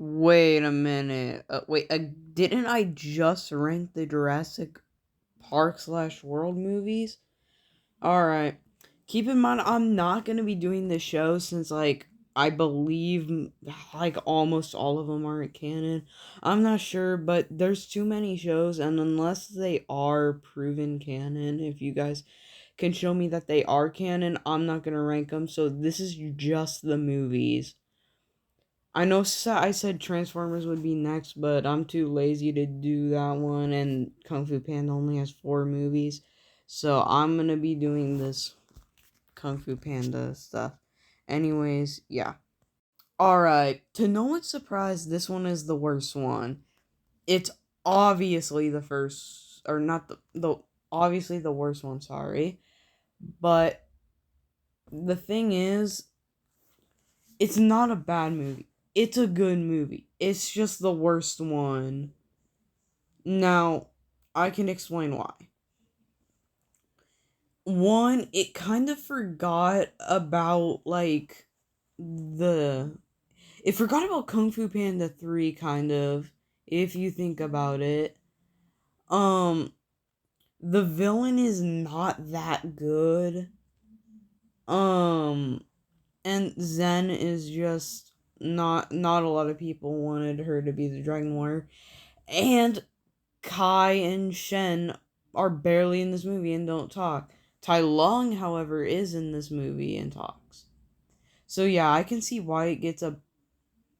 Wait a minute. Didn't I just rank the Jurassic Park slash World movies? Alright. Keep in mind, I'm not going to be doing this show since, like, I believe, like, almost all of them aren't canon. I'm not sure, but there's too many shows, and unless they are proven canon, if you guys can show me that they are canon, I'm not going to rank them. So this is just the movies. I know I said Transformers would be next, but I'm too lazy to do that one, and Kung Fu Panda only has 4 movies. So I'm gonna be doing this Kung Fu Panda stuff. Anyways, yeah. Alright, to no one's surprise, this one is the worst one. It's obviously the first, or not obviously the worst one, sorry. But the thing is, it's not a bad movie. It's a good movie. It's just the worst one. Now, I can explain why. One, it kind of forgot about, like, the... It forgot about Kung Fu Panda 3, kind of, if you think about it. The villain is not that good. And Zen is just not a lot of people wanted her to be the Dragon Warrior. And Kai and Shen are barely in this movie and don't talk. Tai Lung, however, is in this movie and talks. So yeah, I can see why it gets a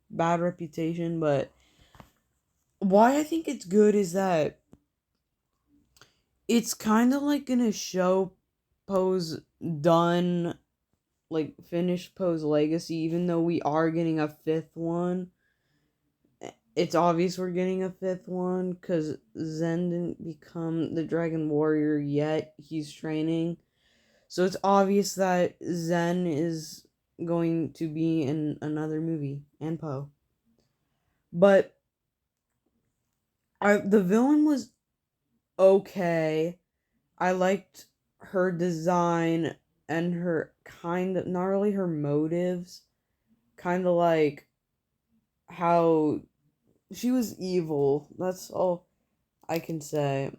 bad reputation, but why I think it's good is that it's kind of like gonna show Poe's done, like, finished Poe's legacy, even though we are getting a 5th one. It's obvious we're getting a 5th one because Zen didn't become the Dragon Warrior yet. He's training. So it's obvious that Zen is going to be in another movie, and Poe. But the villain was okay. I liked her design and her kind of, not really her motives, kind of like how she was evil. That's all I can say.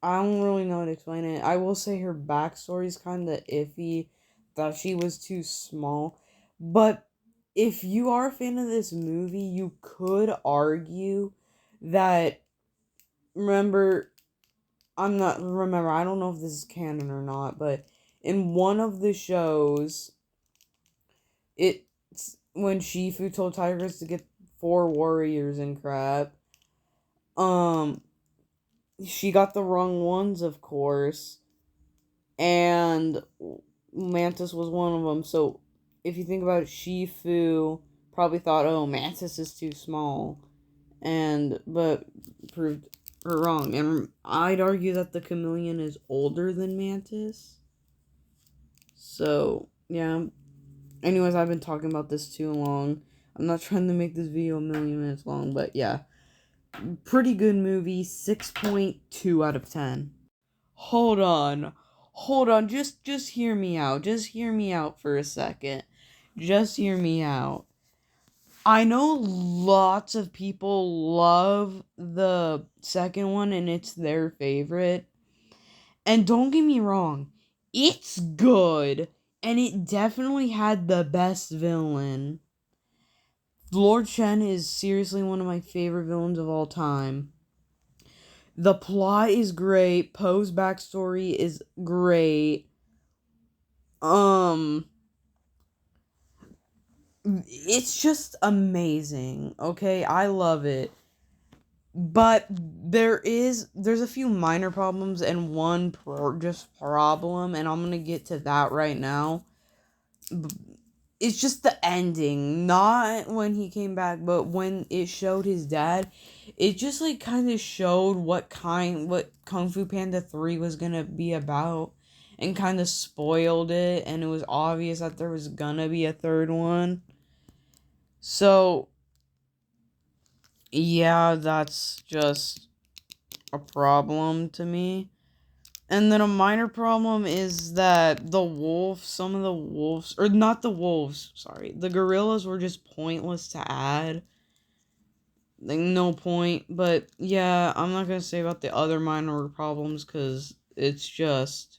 I don't really know how to explain it. I will say her backstory is kind of iffy, that she was too small. But if you are a fan of this movie, you could argue that, remember, I don't know if this is canon or not, but in one of the shows, it's when Shifu told Tigress to get 4 warriors and crap, she got the wrong ones, of course, and Mantis was one of them. So if you think about it, Shifu probably thought, "Oh, Mantis is too small," but proved her wrong. And I'd argue that the chameleon is older than Mantis. So yeah. Anyways, I've been talking about this too long. I'm not trying to make this video 1,000,000 minutes long, but yeah. Pretty good movie, 6.2 out of 10. Hold on. Just hear me out. Just hear me out for a second. Just hear me out. I know lots of people love the second one and it's their favorite. And don't get me wrong, it's good. And it definitely had the best villain. Lord Shen is seriously one of my favorite villains of all time. The plot is great. Poe's backstory is great. It's just amazing. Okay, I love it. But there's a few minor problems and one just problem, and I'm gonna get to that right now. It's just the ending, not when he came back, but when it showed his dad. It just, like, kind of showed what Kung Fu Panda 3 was gonna be about, and kind of spoiled it, and it was obvious that there was gonna be a third one. So yeah, that's just a problem to me. And then a minor problem is that some of the wolves, or not the wolves, sorry, the gorillas were just pointless to add. like, no point. But yeah, I'm not gonna say about the other minor problems because it's just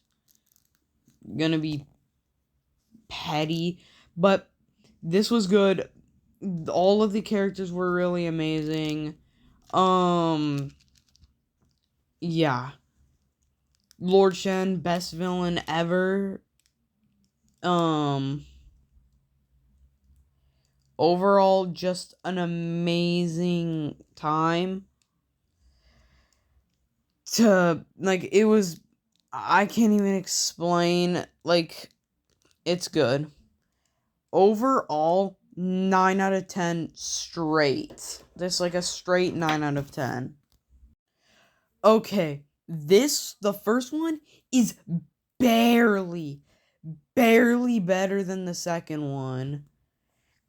gonna be petty. But this was good. All of the characters were really amazing. Yeah. Lord Shen, best villain ever. Um, Overall, just an amazing time. Like, it was, I can't even explain, like, it's good. Overall, 9 out of 10 straight. Just like a straight 9 out of 10. Okay, the first one is barely, barely better than the second one.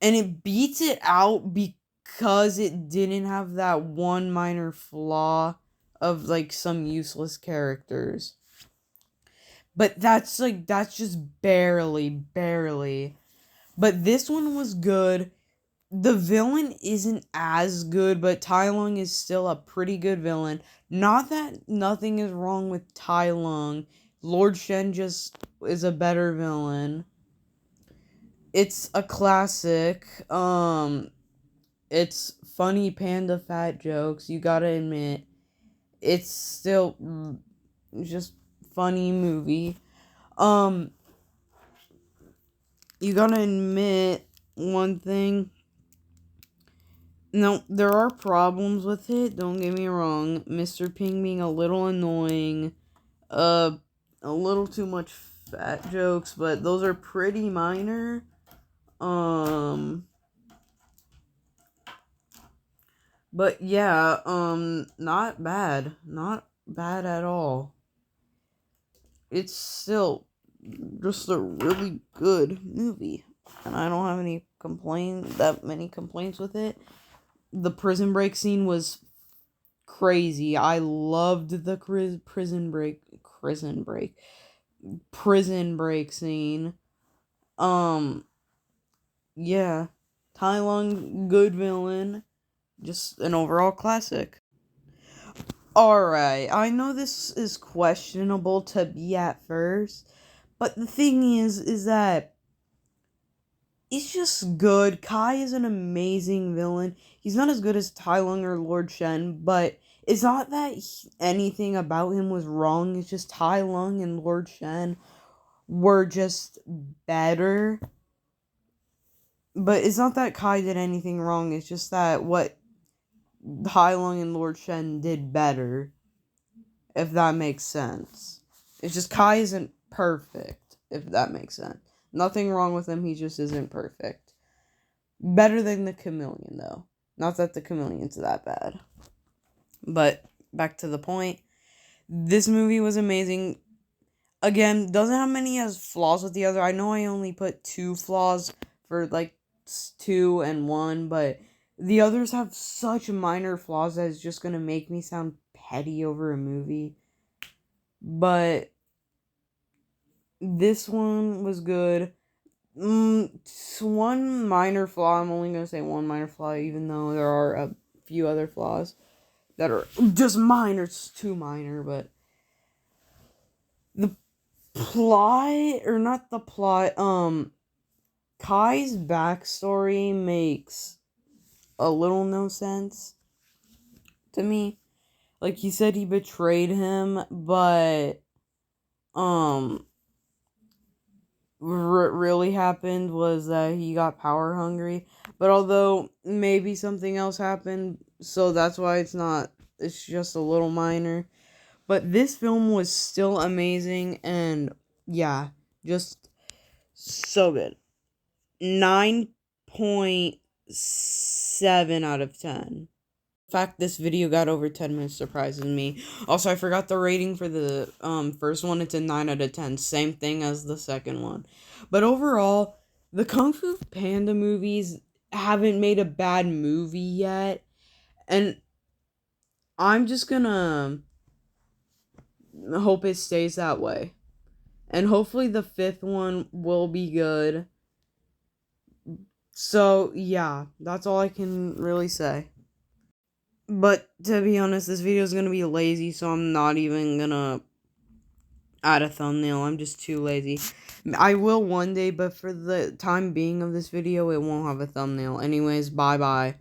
And it beats it out because it didn't have that one minor flaw of like some useless characters. But that's just barely, barely. But this one was good. The villain isn't as good, but Tai Lung is still a pretty good villain. Not that nothing is wrong with Tai Lung. Lord Shen just is a better villain. It's a classic. It's funny panda fat jokes, you gotta admit. It's still just funny movie. Um, you gotta admit one thing. No, there are problems with it, don't get me wrong. Mr. Ping being a little annoying. Uh, a little too much fat jokes, but those are pretty minor. But yeah, not bad. Not bad at all. It's still just a really good movie. And I don't have that many complaints with it. The prison break scene was crazy. I loved the prison break scene. Um, yeah. Tai Lung, good villain. Just an overall classic. Alright, I know this is questionable to be at first, but the thing is that it's just good. Kai is an amazing villain. He's not as good as Tai Lung or Lord Shen, but it's not that anything about him was wrong. It's just Tai Lung and Lord Shen were just better. But it's not that Kai did anything wrong. It's just that what Tai Lung and Lord Shen did better, if that makes sense. It's just Kai isn't perfect, if that makes sense. Nothing wrong with him, he just isn't perfect. Better than the Chameleon, though. Not that the Chameleon's that bad. But, back to the point. This movie was amazing. Again, doesn't have many as flaws with the other. I know I only put 2 flaws for, like, 2 and 1, but the others have such minor flaws that it's just gonna make me sound petty over a movie. But this one was good. One minor flaw. I'm only gonna say one minor flaw, even though there are a few other flaws that are just minor. It's too minor, but the plot, or not the plot. Kai's backstory makes a little no sense to me. Like, he said he betrayed him, but what really happened was that he got power hungry. But although maybe something else happened, so that's why it's just a little minor. But this film was still amazing, and yeah, just so good. 9.7 out of 10. The fact this video got over 10 minutes surprises me. Also, I forgot the rating for the first one. It's a 9 out of 10. Same thing as the second one. But overall, the Kung Fu Panda movies haven't made a bad movie yet. And I'm just gonna hope it stays that way. And hopefully the 5th one will be good. So, yeah, that's all I can really say. But to be honest, this video is gonna be lazy, so I'm not even gonna add a thumbnail. I'm just too lazy. I will one day, but for the time being of this video, it won't have a thumbnail. Anyways, bye bye.